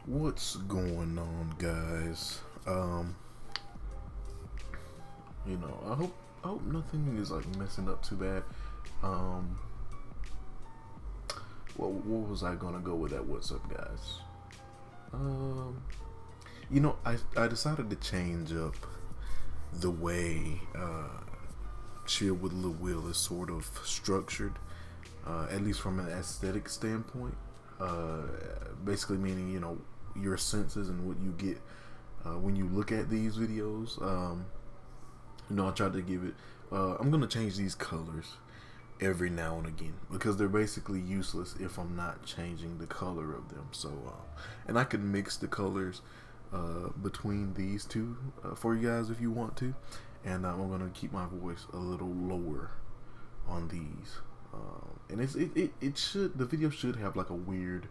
What's going on, guys? I hope nothing is like messing up too bad. Um, what was I gonna go with that? What's up, guys? Um, I decided to change up the way Chill with Lilwill is sort of structured, at least from an aesthetic standpoint. Uh, Basically meaning your senses and what you get when you look at these videos. I tried to give it. I'm gonna change these colors every now and again because they're basically useless if I'm not changing the color of them. So, and I can mix the colors between these two for you guys if you want to. And I'm gonna keep my voice a little lower on these. And it should the video should have like a weird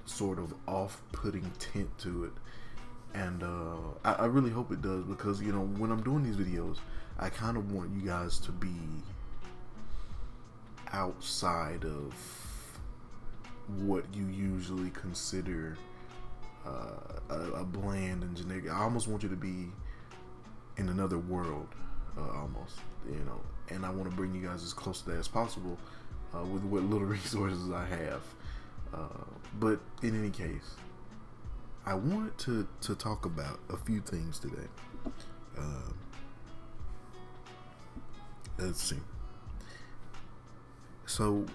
sort of off-putting tint to it, and I really hope it does because when I'm doing these videos, I kind of want you guys to be outside of what you usually consider a bland and generic. I almost want you to be in another world, almost, and I want to bring you guys as close to that as possible with what little resources I have. But in any case, I wanted to talk about a few things today. Let's see. So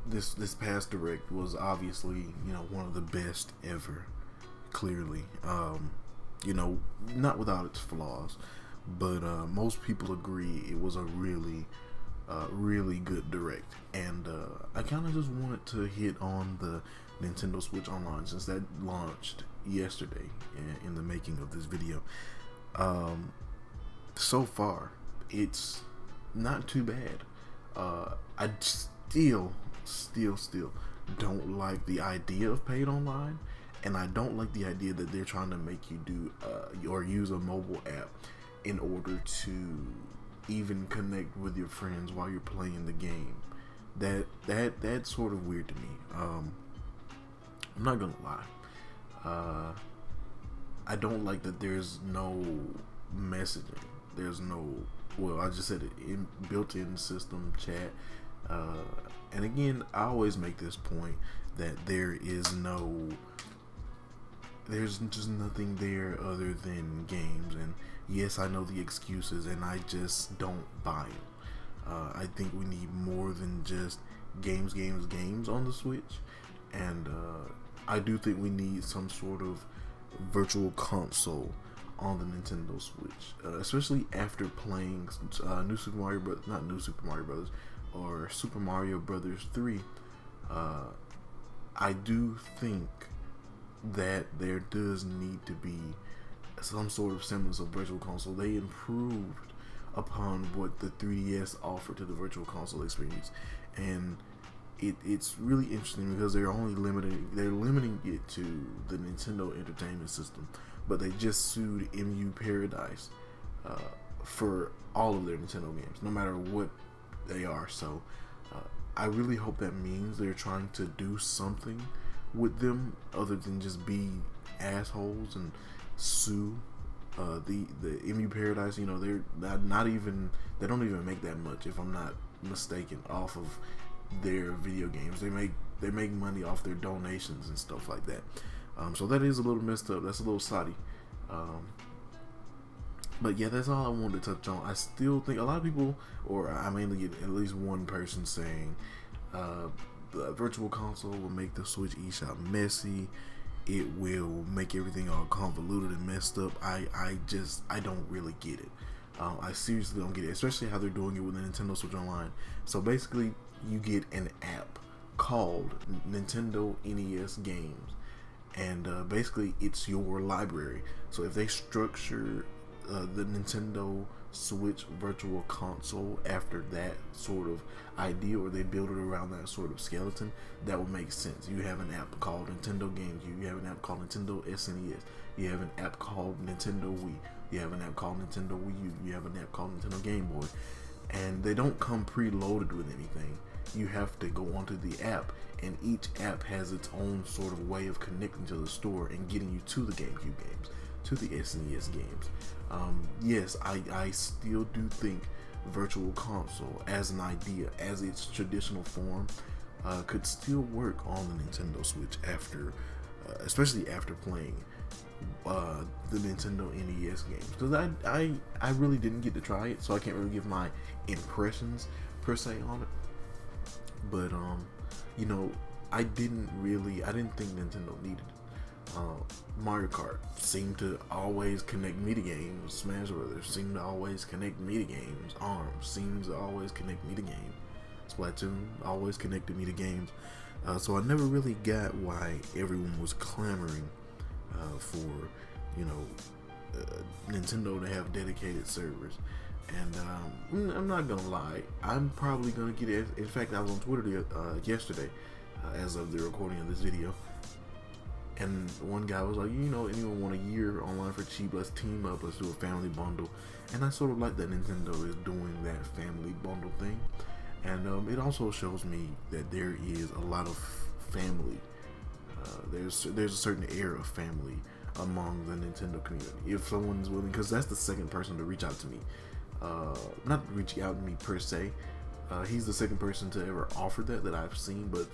this past direct was obviously one of the best ever. Clearly, not without its flaws, but most people agree it was a really good direct. And I kind of just wanted to hit on the Nintendo Switch Online since that launched yesterday in the making of this video. So far, it's not too bad. I still don't like the idea of paid online, and I don't like the idea that they're trying to make you do or use a mobile app in order to even connect with your friends while you're playing the game. That's sort of weird to me. I'm not gonna lie. I don't like that there's no messaging. There's no, well, I just said it, built-in system chat. And again, I always make this point that there's just nothing there other than games. And yes, I know the excuses, and I just don't buy them. I think we need more than just games on the Switch, and I do think we need some sort of virtual console on the Nintendo Switch, especially after playing New Super Mario Brothers, not New Super Mario Brothers, or Super Mario Brothers 3. I do think that there does need to be some sort of semblance of virtual console. They improved upon what the 3DS offered to the virtual console experience, and it's really interesting because they're limiting it to the Nintendo Entertainment System, but they just sued MU Paradise for all of their Nintendo games, no matter what they are. So I really hope that means they're trying to do something with them other than just be assholes and sue the MU Paradise. They're not even, they don't even make that much, if I'm not mistaken, off of their video games. They make money off their donations and stuff like that. So that is a little messed up. That's a little shoddy. But yeah, that's all I wanted to touch on. I still think a lot of people, or I mainly get at least one person saying the virtual console will make the Switch eShop messy. It will make everything all convoluted and messed up. I don't really get it. I seriously don't get it, especially how they're doing it with the Nintendo Switch Online. So basically, you get an app called Nintendo NES Games, and basically it's your library. So if they structure the Nintendo Switch Virtual Console after that sort of idea, or they build it around that sort of skeleton, that would make sense. You have an app called Nintendo Games, you have an app called Nintendo SNES, you have an app called Nintendo Wii, you have an app called Nintendo Wii U, you have an app called Nintendo Game Boy, and they don't come preloaded with anything. you have to go onto the app, and each app has its own sort of way of connecting to the store and getting you to the GameCube games, to the SNES games. Yes, I still do think Virtual Console as an idea, as its traditional form, could still work on the Nintendo Switch after, especially after playing the Nintendo NES games, because I really didn't get to try it, so I can't really give my impressions per se on it. But you know, I didn't think Nintendo needed it. Mario Kart seemed to always connect me to games. Smash Brothers seemed to always connect me to games. ARMS seems to always connect me to games. Splatoon always connected me to games. So I never really got why everyone was clamoring for, you know, Nintendo to have dedicated servers. And I'm not gonna lie, I'm probably gonna get it. In fact, I was on Twitter yesterday, as of the recording of this video, and one guy was like, you know, anyone want a year online for cheap? Let's team up. Let's do a family bundle. And I sort of like that Nintendo is doing that family bundle thing. And it also shows me that there is a lot of family. There's a certain air of family among the Nintendo community. If someone's willing, because that's the second person to reach out to me. Not reaching out to me per se. He's the second person to ever offer that I've seen. But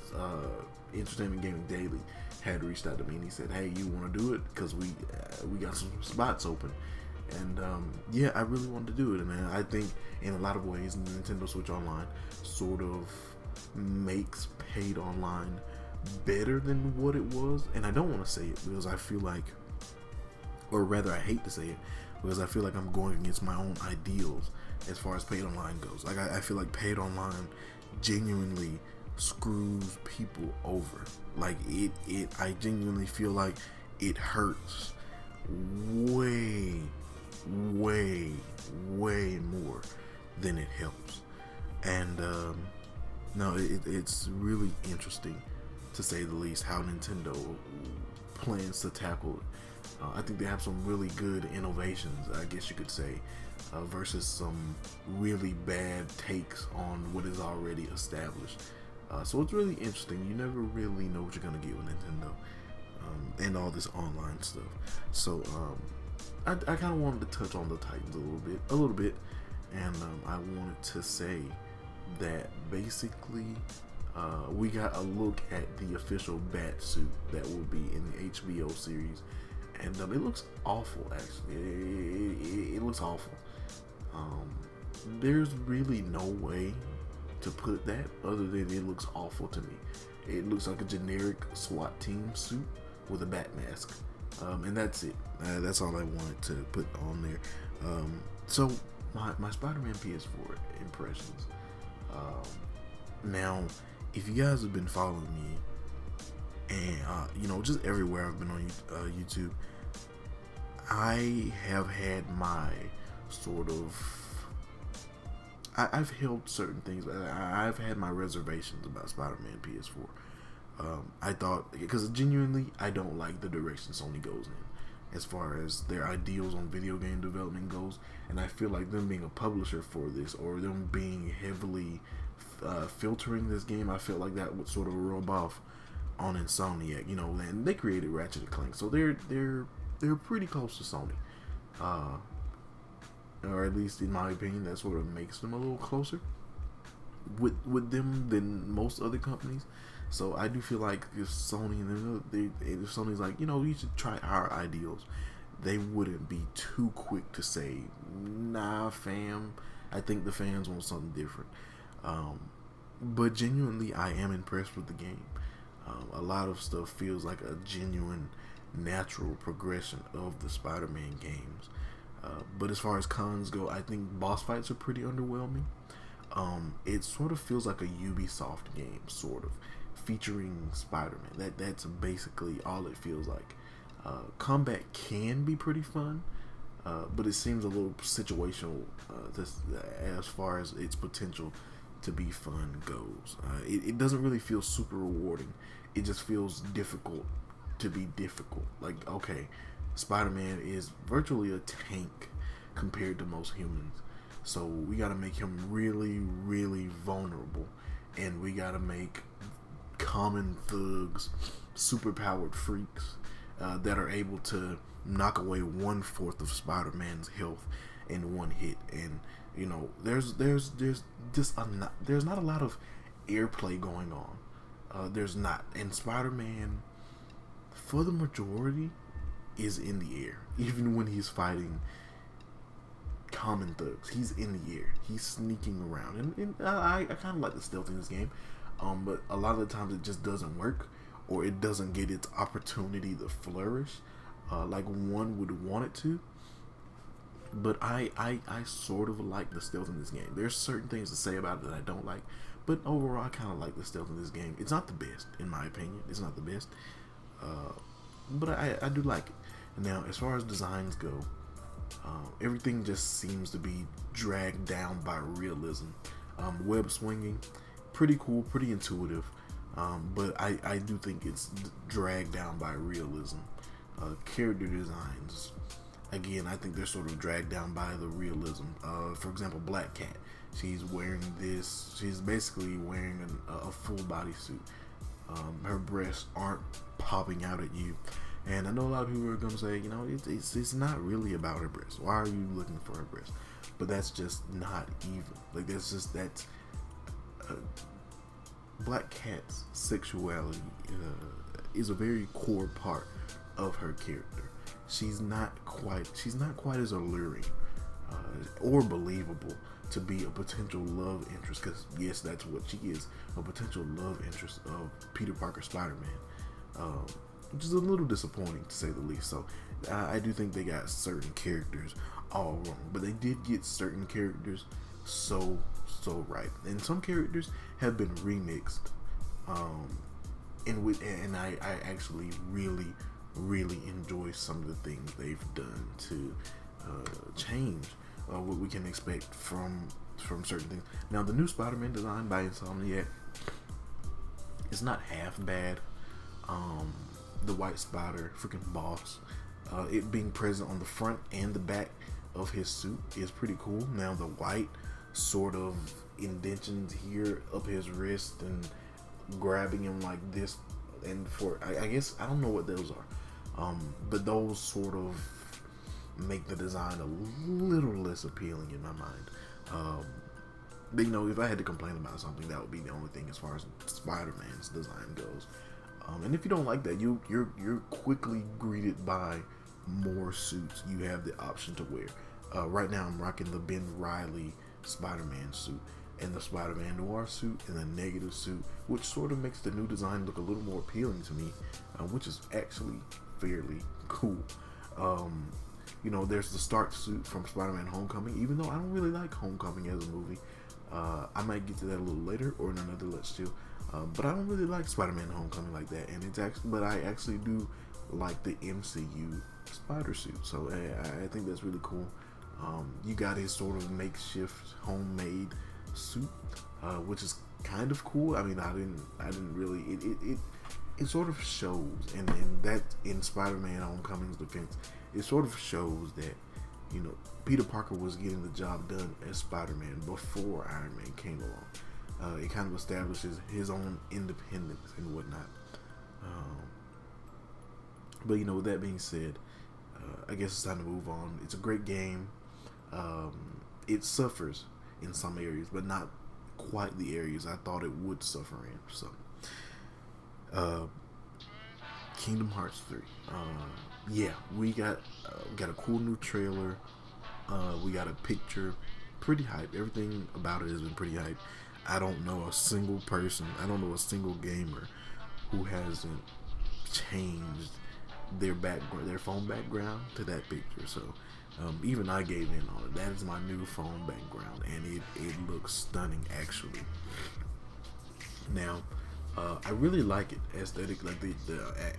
Entertainment Gaming Daily had reached out to me and he said, "Hey, you want to do it? Because we got some spots open." And yeah, I really wanted to do it, and I think in a lot of ways Nintendo Switch Online sort of makes paid online better than what it was. And I don't want to say it because I feel like, or rather I hate to say it, because I feel like I'm going against my own ideals as far as paid online goes. Like I feel like paid online genuinely screws people over. Like I genuinely feel like it hurts way more than it helps. And no, it's really interesting, to say the least, how Nintendo plans to tackle it. I think they have some really good innovations, I guess you could say, versus some really bad takes on what is already established. So it's really interesting. You never really know what you're gonna get with Nintendo, and all this online stuff. So I kind of wanted to touch on the Titans a little bit, and I wanted to say that basically we got a look at the official bat suit that will be in the HBO series, and it looks awful. Actually, it looks awful. There's really no way to put that other than it looks awful to me. It looks like a generic SWAT team suit with a bat mask. And that's it. That's all I wanted to put on there. So my Spider-Man PS4 impressions. Now, if you guys have been following me, and you know, just everywhere I've been on YouTube, I have had my sort of, I've held certain things. I've had my reservations about Spider-Man PS4. I thought, because genuinely I don't like the direction Sony goes in as far as their ideals on video game development goes, and I feel like them being a publisher for this, or them being heavily filtering this game, I felt like that would sort of rub off on Insomniac, you know. And they created Ratchet and Clank, so they're pretty close to Sony, or at least in my opinion, that sort of makes them a little closer with them than most other companies. So I do feel like if Sony if Sony's like, you know, you should try our ideals, they wouldn't be too quick to say, nah fam, I think the fans want something different. But genuinely, I am impressed with the game. A lot of stuff feels like a genuine, natural progression of the Spider-Man games. But as far as cons go, I think boss fights are pretty underwhelming. It sort of feels like a Ubisoft game, sort of, featuring Spider-Man. That's basically all it feels like. Combat can be pretty fun, but it seems a little situational as far as its potential to be fun goes. It doesn't really feel super rewarding. It just feels difficult to be difficult. Like, okay, Spider-Man is virtually a tank compared to most humans, so we gotta make him really, really vulnerable. and we gotta make common thugs, superpowered freaks that are able to knock away 1/4 of Spider-Man's health in one hit. And you know, there's there's not a lot of airplay going on. There's not, and Spider-Man, for the majority, is in the air. Even when he's fighting common thugs, he's in the air. He's sneaking around, and I kind of like the stealth in this game, but a lot of the times it just doesn't work, or it doesn't get its opportunity to flourish like one would want it to. But I sort of like the stealth in this game. There's certain things to say about it that I don't like, but overall I kind of like the stealth in this game. It's not the best, in my opinion. It's not the best, but I do like it. Now, as far as designs go, everything just seems to be dragged down by realism. Web swinging, pretty cool, pretty intuitive, but I do think it's dragged down by realism. Character designs, again, I think they're sort of dragged down by the realism. For example, Black Cat, she's wearing this, she's basically wearing a full body suit. Her breasts aren't popping out at you. And I know a lot of people are going to say, you know, it's not really about her breasts. Why are you looking for her breasts? But that's just not even. Like, that's Black Cat's sexuality is a very core part of her character. She's not quite as alluring or believable to be a potential love interest, because yes, that's what she is, a potential love interest of Peter Parker Spider-Man, which is a little disappointing to say the least. So I do think they got certain characters all wrong, but they did get certain characters so right, and some characters have been remixed, and I actually really enjoy some of the things they've done to change what we can expect from certain things. Now, the new Spider-Man design by Insomniac is not half bad. The White Spider, freaking boss, it being present on the front and the back of his suit is pretty cool. Now, the white sort of indentions here up his wrist and grabbing him like this, and I guess I don't know what those are, but those sort of make the design a little less appealing in my mind. But, you know, if I had to complain about something, that would be the only thing as far as Spider-Man's design goes. And if you don't like that, you're quickly greeted by more suits you have the option to wear. Right now I'm rocking the Ben Reilly Spider-Man suit, and the Spider-Man Noir suit, and the Negative suit, which sort of makes the new design look a little more appealing to me, which is actually fairly cool. You know, there's the Stark suit from Spider-Man Homecoming, even though I don't really like Homecoming as a movie. I might get to that a little later or in another Let's Chill. But I don't really like Spider-Man Homecoming like that, and but I actually do like the MCU Spider suit, so I think that's really cool. You got his sort of makeshift homemade suit, which is kind of cool. I mean, I didn't really, it sort of shows, and that in Spider-Man Homecoming's defense, it sort of shows that, you know, Peter Parker was getting the job done as Spider-Man before Iron Man came along. It kind of establishes his own independence and whatnot. But, you know, with that being said, I guess it's time to move on. It's a great game. It suffers in some areas, but not quite the areas I thought it would suffer in. So, Kingdom Hearts 3. Yeah, we got a cool new trailer. We got a picture. Pretty hype. Everything about it has been pretty hype. I don't know a single person, I don't know a single gamer who hasn't changed their background, their phone background to that picture. So even I gave in on it. That is my new phone background, and it looks stunning actually. Now, I really like it aesthetic. Like the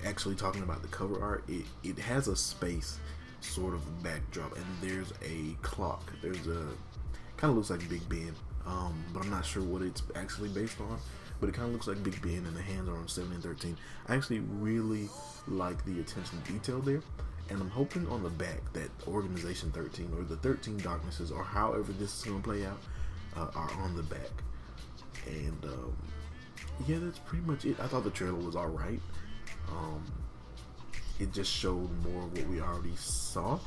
actually talking about the cover art, it has a space sort of backdrop, and there's a clock. There's a kind of looks like Big Ben. But I'm not sure what it's actually based on, but it kind of looks like Big Ben, and the hands are on 7 and 13. I actually really like the attention to detail there, and I'm hoping on the back that Organization 13 or the 13 Darknesses, or however this is going to play out, are on the back. And yeah, that's pretty much it. I thought the trailer was alright. It just showed more of what we already saw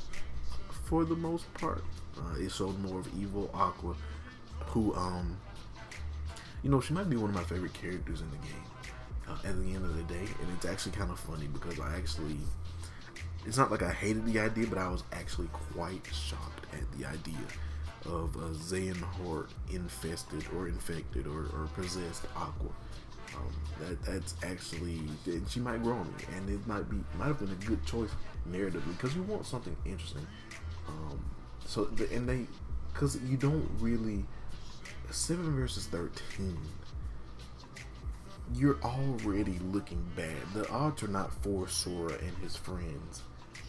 for the most part. It showed more of evil Aqua, who, you know, she might be one of my favorite characters in the game at the end of the day. And it's actually kind of funny because it's not like I hated the idea, but I was actually quite shocked at the idea of Xehanort infested or infected or possessed Aqua. That's actually, and she might grow on me, and it might have been a good choice narratively because you want something interesting. Because you don't really 7 versus 13. You're already looking bad. The odds are not for Sora and his friends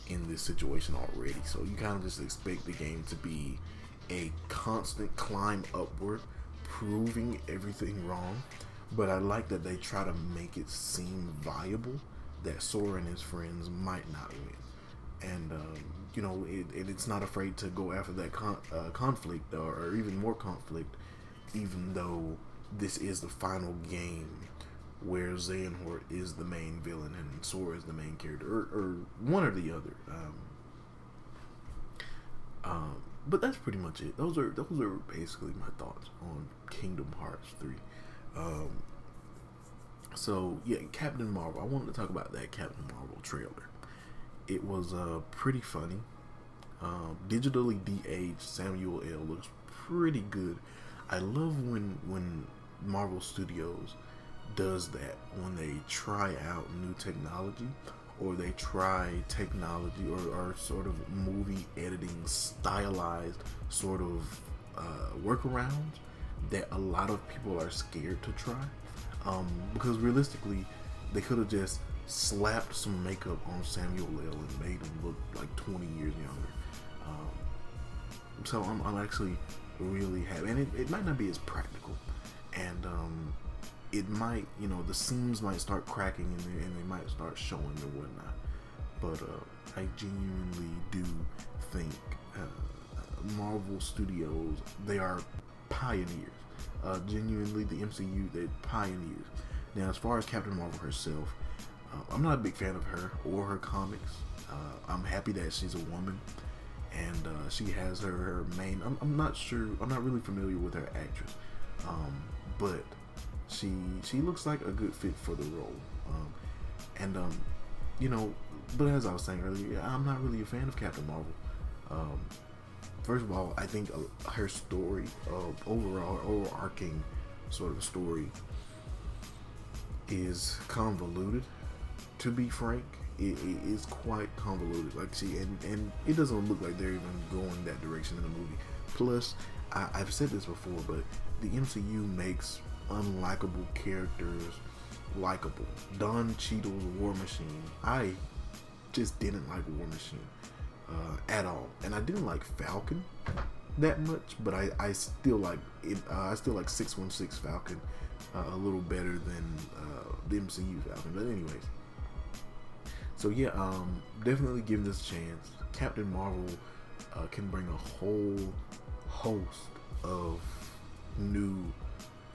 in this situation already, so you kind of just expect the game to be a constant climb upward, proving everything wrong. But I like that they try to make it seem viable that Sora and his friends might not win, and you know, it's not afraid to go after that conflict or even more conflict, even though this is the final game where Xehanort is the main villain and Sora is the main character, or one or the other. But that's pretty much it. Those are basically my thoughts on Kingdom Hearts 3. So yeah, Captain Marvel. I wanted to talk about that Captain Marvel trailer. It was pretty funny. Digitally de-aged Samuel L. looks pretty good. I love when Marvel Studios does that, when they try out new technology, or they try technology or sort of movie editing stylized sort of workarounds that a lot of people are scared to try, because realistically they could have just slapped some makeup on Samuel L. and made him look like 20 years younger. So I'm actually really happy, and it might not be as practical, and it might, you know, the seams might start cracking in there and they might start showing and whatnot, but I genuinely do think Marvel Studios, they are pioneers. Genuinely, the MCU, they're pioneers. Now, as far as Captain Marvel herself, I'm not a big fan of her or her comics. I'm happy that she's a woman, and she has her main. I'm not sure. I'm not really familiar with her actress, but she looks like a good fit for the role. You know, but as I was saying earlier, I'm not really a fan of Captain Marvel. First of all, I think her story, overarching sort of story, is convoluted. To be frank, it is quite convoluted. Like and it doesn't look like they're even going that direction in the movie. Plus, I've said this before, but the MCU makes unlikable characters likable. Don Cheadle's War Machine, I just didn't like War Machine at all, and I didn't like Falcon that much, but I still like it. I still like 616 Falcon a little better than the MCU Falcon. But anyways, so yeah, definitely give this a chance. Captain Marvel can bring a whole host of new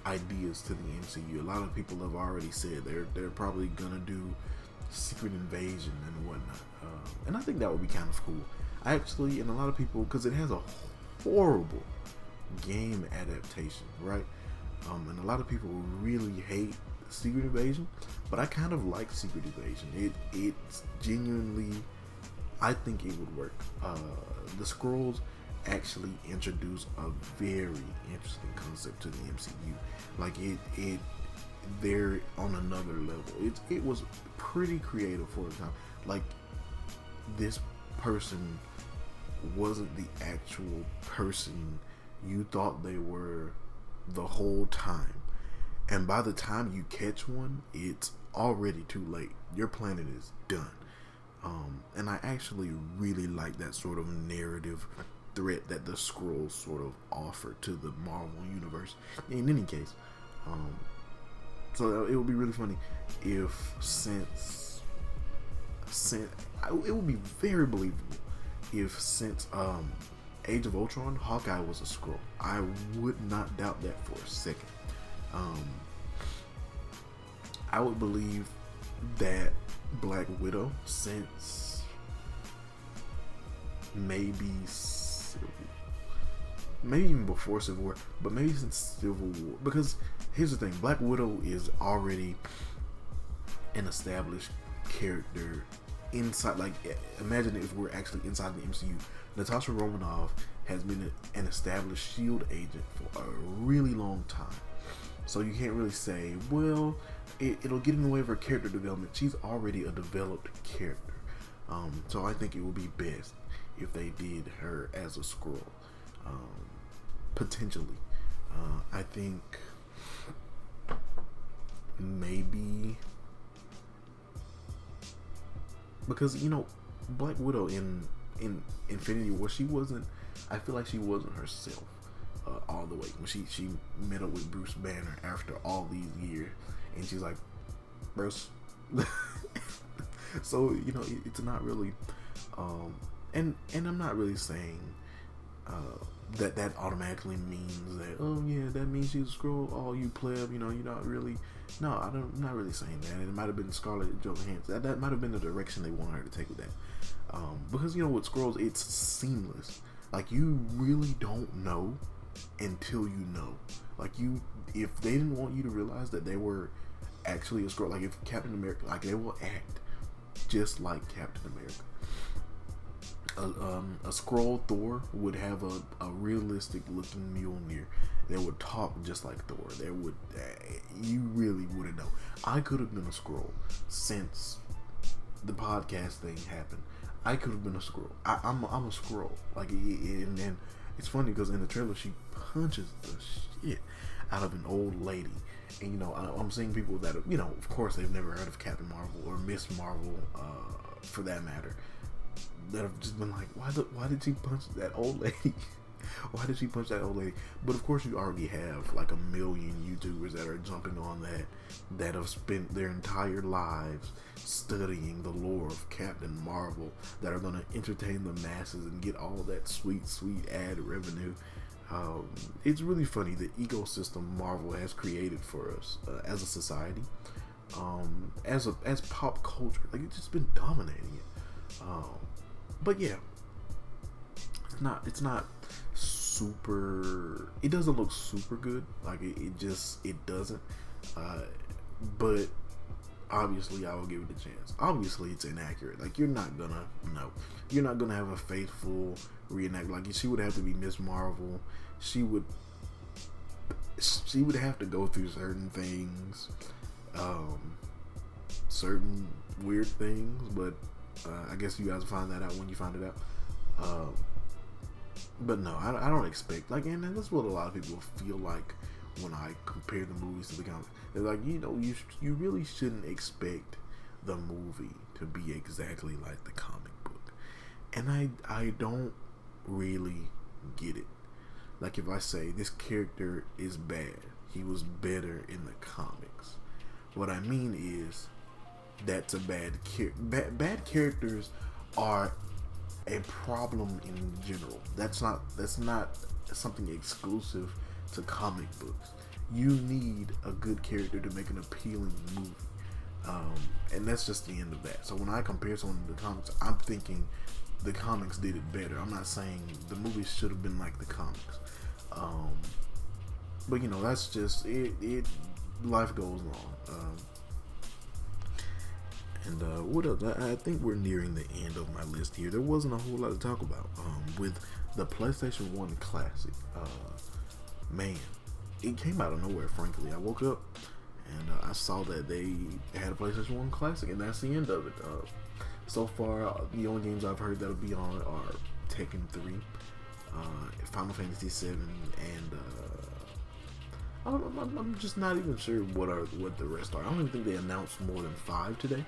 ideas to the MCU. A lot of people have already said they're probably gonna do Secret Invasion and whatnot, and I think that would be kind of cool. I actually, and a lot of people, because it has a horrible game adaptation, right? And a lot of people really hate Secret Invasion, but I kind of like Secret Invasion. It's genuinely, I think it would work. The Skrulls actually introduce a very interesting concept to the MCU. Like they're on another level. It was pretty creative for the time. Like, this person wasn't the actual person you thought they were the whole time, and by the time you catch one, it's already too late. Your planet is done. And I actually really like that sort of narrative threat that the Skrulls sort of offer to the Marvel universe. In any case, so it would be really funny if since it would be very believable if since Age of Ultron, Hawkeye was a Skrull. I would not doubt that for a second. Um, I would believe that Black Widow, since maybe even before Civil War, but maybe since Civil War, because here's the thing: Black Widow is already an established character inside. Like, imagine if we're actually inside the MCU. Natasha Romanoff has been an established SHIELD agent for a really long time, so you can't really say, well, it'll get in the way of her character development. She's already a developed character, so I think it would be best if they did her as a Skrull, potentially. I think maybe because, you know, Black Widow in Infinity War, she wasn't. I feel like she wasn't herself all the way when she met up with Bruce Banner after all these years, and she's like, Bruce. So, you know, it's not really, and I'm not really saying that automatically means that, oh yeah, that means she's a Skrull. Oh, you pleb, you know, you're not really. No, I'm not really saying that. And it might have been Scarlett Johansson. That might have been the direction they wanted her to take with that. Because, you know, with Skrulls, it's seamless. Like, you really don't know until you know. Like, if they didn't want you to realize that they were actually a Skrull, like if Captain America, like, they will act just like Captain America. A Skrull Thor would have a realistic looking Mjolnir. They would talk just like Thor. They would, you really wouldn't know. I could have been a Skrull since the podcast thing happened. I could have been a Skrull. I'm a Skrull. Like, and then it's funny because in the trailer she punches the shit out of an old lady. And, you know, I'm seeing people that, you know, of course they've never heard of Captain Marvel or Miss Marvel, for that matter, that have just been like, why did she punch that old lady? Why did she punch that old lady? But of course you already have like a million YouTubers that are jumping on that have spent their entire lives studying the lore of Captain Marvel, that are going to entertain the masses and get all that sweet ad revenue. It's really funny the ecosystem Marvel has created for us as a society, as pop culture. Like, it's just been dominating it. But yeah, it's not super. It doesn't look super good. Like, it doesn't. But obviously, I will give it a chance. Obviously, it's inaccurate. Like, you're not gonna have a faithful reenact. Like, she would have to be Miss Marvel. She would have to go through certain things, certain weird things. But I guess you guys will find that out when you find it out. But no, I don't expect, like, and that's what a lot of people feel like when I compare the movies to the comics. They're like, you know, you really shouldn't expect the movie to be exactly like the comic book. And I don't really get it. Like, if I say this character is bad, he was better in the comics, what I mean is that's a bad character. Bad characters are a problem in general. That's not something exclusive to comic books. You need a good character to make an appealing movie, and that's just the end of that. So when I compare someone to the comics, I'm thinking the comics did it better. I'm not saying the movie should have been like the comics, but, you know, that's just it. Life goes on. And what else? I think we're nearing the end of my list here. There wasn't a whole lot to talk about. With the PlayStation 1 Classic, man, it came out of nowhere, frankly. I woke up and I saw that they had a PlayStation 1 Classic, and that's the end of it. So far, the only games I've heard that'll be on are Tekken 3, Final Fantasy 7, and I'm just not even sure what the rest are. I don't even think they announced more than 5 today.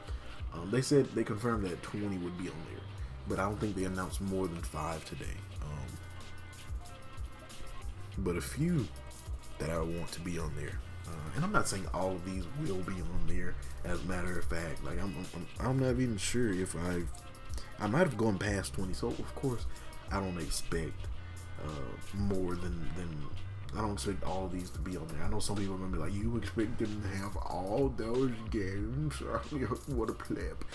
They confirmed that 20 would be on there, but I don't think they announced more than 5 today. But a few that I want to be on there, and I'm not saying all of these will be on there. As a matter of fact, like, I'm not even sure if I might have gone past 20. So of course I don't expect more than I don't expect all of these to be on there. I know some people are gonna be like, you expect them to have all those games? What a pleb.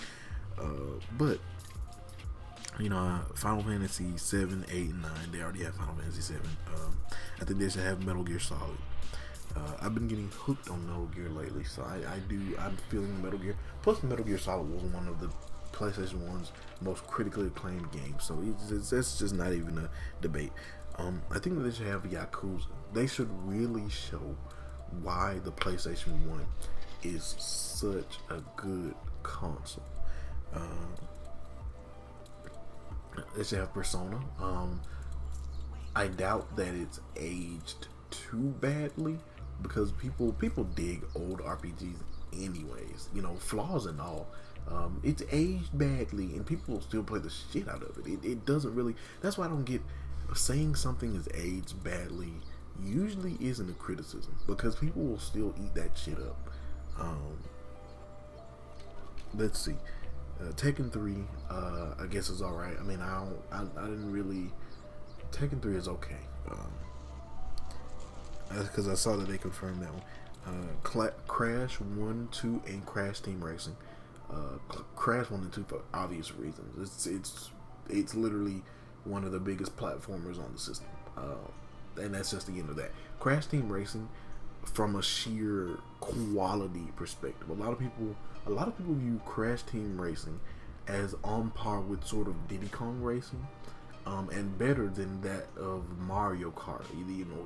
But you know, Final Fantasy 7, 8, and 9. They already have Final Fantasy 7. I think they should have Metal Gear Solid. I've been getting hooked on Metal Gear lately, so I'm feeling Metal Gear. Plus, Metal Gear Solid was one of the PlayStation 1's most critically acclaimed games, so that's just not even a debate. I think that they should have Yakuza. They should really show why the PlayStation 1 is such a good console. They should have Persona. I doubt that it's aged too badly, because people dig old RPGs anyways, you know, flaws and all. It's aged badly and people will still play the shit out of it. It doesn't really, that's why I don't get, saying something is aged badly usually isn't a criticism, because people will still eat that shit up. Let's see, Tekken 3 I guess is alright. I mean, I didn't really, Tekken 3 is okay. Because I saw that they confirmed that one. Crash 1, 2, and Crash Team Racing. Crash 1 and 2 for obvious reasons. It's literally one of the biggest platformers on the system, and that's just the end of that. Crash Team Racing, from a sheer quality perspective, a lot of people view Crash Team Racing as on par with sort of Diddy Kong Racing. And better than that of Mario Kart,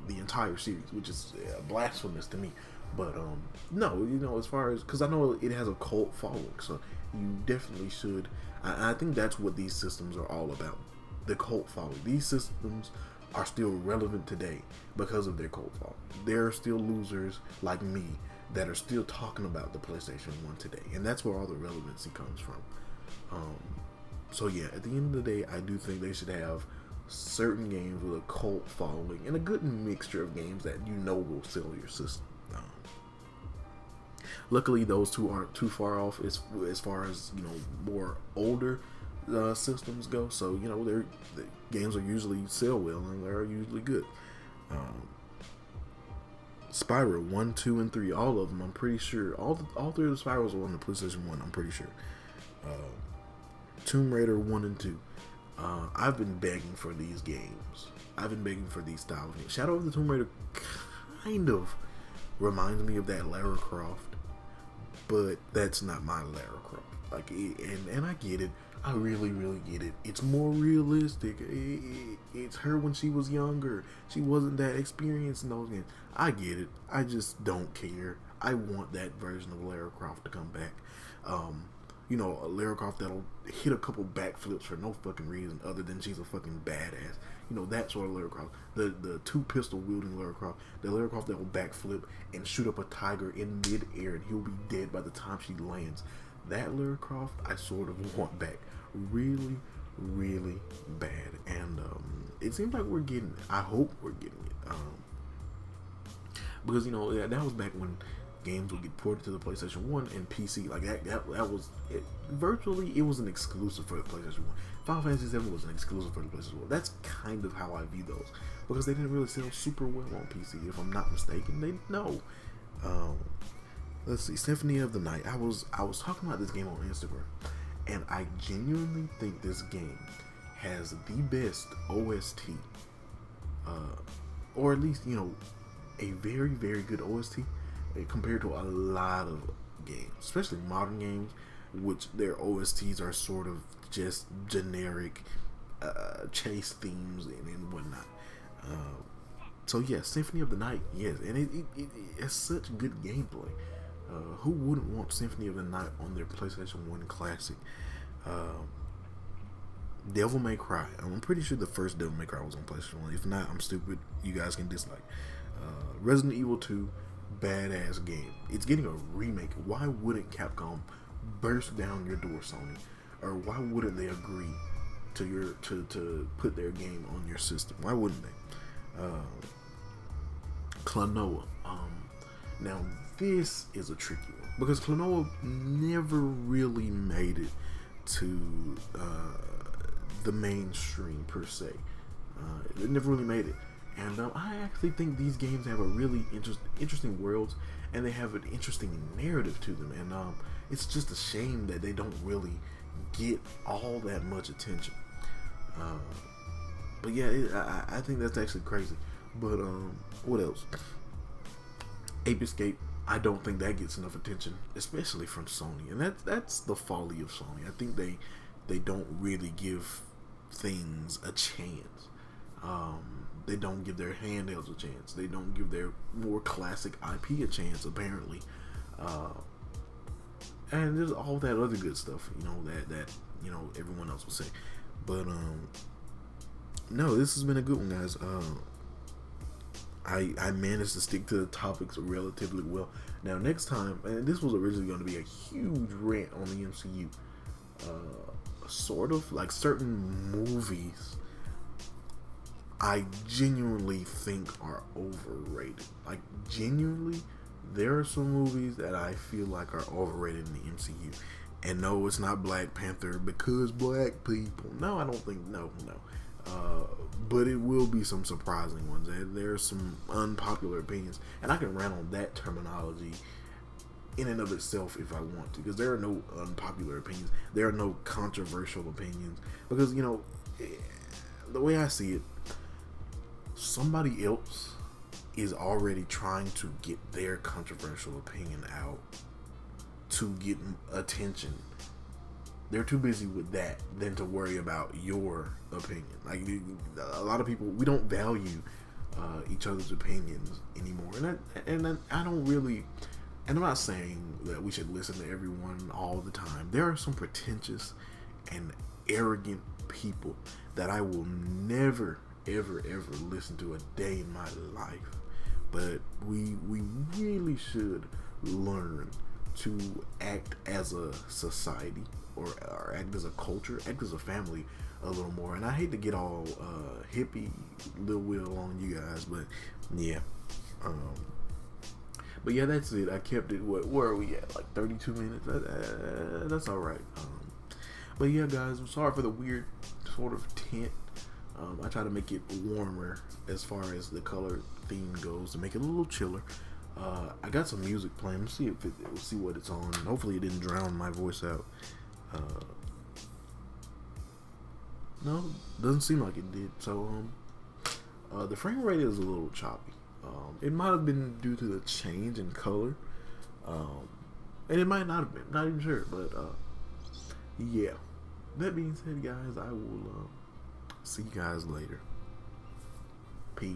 the entire series, which is blasphemous to me. But no, as far as, because I know it has a cult following, so you definitely should. I think that's what these systems are all about, the cult following. These systems are still relevant today because of their cult following. There are still losers like me that are still talking about the PlayStation 1 today, and that's where all the relevancy comes from. So yeah, at the end of the day, I do think they should have certain games with a cult following and a good mixture of games that you know will sell your system. Luckily, those two aren't too far off as far as, you know, more older systems go. So, you know, the games are usually sell well and they're usually good. Spyro 1, 2, and 3, all of them, I'm pretty sure. All three of the Spyros are on the PlayStation 1, I'm pretty sure. Tomb Raider 1 and 2. I've been begging for these games. I've been begging for these style of games. Shadow of the Tomb Raider kind of reminds me of that Lara Croft, but that's not my Lara Croft. Like, and I get it. I really, really get it. It's more realistic. It's her when she was younger. She wasn't that experienced in those games. I get it. I just don't care. I want that version of Lara Croft to come back. You know, a Lara Croft that'll hit a couple backflips for no fucking reason other than she's a fucking badass. You know, that sort of Lara Croft. The two pistol wielding Lara Croft. The Lara Croft that will backflip and shoot up a tiger in mid-air and he'll be dead by the time she lands. That Lara Croft I sort of want back. Really, really bad. And it seems like we're getting it. I hope we're getting it. Because, you know, that was back when games would get ported to the PlayStation 1 and PC. Like that was it. Virtually, it was an exclusive for the PlayStation 1. Final Fantasy 7 was an exclusive for the PlayStation 1. That's kind of how I view those, because they didn't really sell super well on PC, if I'm not mistaken. They no. Let's see, Symphony of the Night. I was talking about this game on Instagram, and I genuinely think this game has the best OST, or at least, you know, a very, very good OST compared to a lot of games, especially modern games, which their OSTs are sort of just generic chase themes and whatnot. So yeah, Symphony of the Night, yes, and it has such good gameplay. Who wouldn't want Symphony of the Night on their PlayStation 1 classic? Devil May Cry. I'm pretty sure the first Devil May Cry was on PlayStation 1. If not, I'm stupid. You guys can dislike. Resident Evil 2, badass game. It's getting a remake. Why wouldn't Capcom burst down your door, Sony? Or why wouldn't they agree to put their game on your system? Why wouldn't they? Klonoa. Now this is a tricky one, because Klonoa never really made it to the mainstream per se. It never really made it. And I actually think these games have a really interesting worlds, and they have an interesting narrative to them. And it's just a shame that they don't really get all that much attention. Uh, but yeah, I think that's actually crazy. But what else? Ape Escape. I don't think that gets enough attention, especially from Sony, and that's the folly of Sony. I think they don't really give things a chance. They don't give their handhelds a chance. They don't give their more classic IP a chance, apparently. And there's all that other good stuff, that everyone else will say. But no, this has been a good one, guys. I managed to stick to the topics relatively well. Now, next time, and this was originally going to be a huge rant on the MCU, sort of like certain movies I genuinely think are overrated. Like, genuinely, there are some movies that I feel like are overrated in the MCU. And no, it's not Black Panther because black people. No, I don't think, no. But it will be some surprising ones. There are some unpopular opinions. And I can rant on that terminology in and of itself if I want to. Because there are no unpopular opinions. There are no controversial opinions. Because, the way I see it, somebody else is already trying to get their controversial opinion out to get attention. They're too busy with that than to worry about your opinion. Like, a lot of people, we don't value each other's opinions anymore, and I don't really. And I'm not saying that we should listen to everyone all the time. There are some pretentious and arrogant people that I will never, ever listen to a day in my life. But we really should learn to act as a society, or act as a culture, act as a family a little more. And I hate to get all hippie Lilwill on you guys, but yeah. But yeah, that's it. I kept it. Where are we at? Like 32 minutes. That's all right. But yeah, guys, I'm sorry for the weird sort of tint. I try to make it warmer as far as the color theme goes to make it a little chiller. I got some music playing. Let's see we'll see what it's on. Hopefully, it didn't drown my voice out. No, doesn't seem like it did. So, the frame rate is a little choppy. It might have been due to the change in color, and it might not have been. Not even sure, but yeah. That being said, guys, I will see you guys later. Peace.